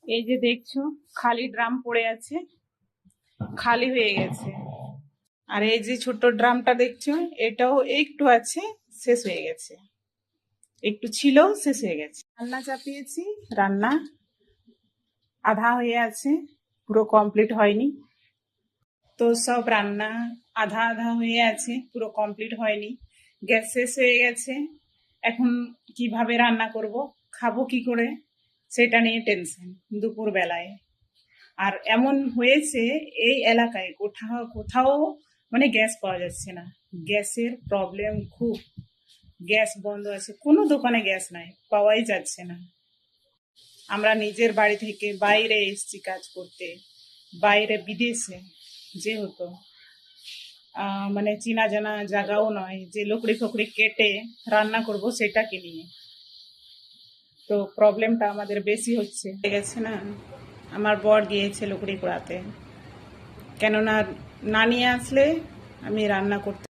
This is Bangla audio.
এই যে দেখছো খালি ড্রাম পড়ে আছে, খালি হয়ে গেছে। আর এই যে ছোট ড্রামটা দেখছো, এটাও একটু আছে, শেষ হয়ে গেছে। একটু ছিল, শেষ হয়ে গেছে। রান্না চাপিয়েছি, রান্না আধা হয়ে আছে, পুরো কমপ্লিট হয়নি। তো সব রান্না আধা আধা হয়ে আছে, পুরো কমপ্লিট হয়নি। গ্যাস শেষ হয়ে গেছে। এখন কিভাবে রান্না করব, খাবো কি করে, সেটা নিয়ে টেনশন দুপুর বেলায়। আর এমন হয়েছে এই এলাকায় কোথাও কোথাও মানে গ্যাস পাওয়া যাচ্ছে না। গ্যাসের প্রবলেম খুব। গ্যাস বন্ধ আছে, কোনো দোকানে গ্যাস নাই, পাওয়াই যাচ্ছে না। আমরা নিজের বাড়ি থেকে বাইরে এসেছি কাজ করতে, বাইরে বিদেশে, যেহেতু মানে চেনা জানা জায়গাও নয় যে লকড়ি ফকড়ি কেটে রান্না করব সেটাকে নিয়ে। তো প্রবলেমটা আমাদের বেশি হচ্ছে। হয়ে গেছে না, আমার বর গিয়েছে লকড়ি পোড়াতে, কেননা না নিয়ে আসলে আমি রান্না করতে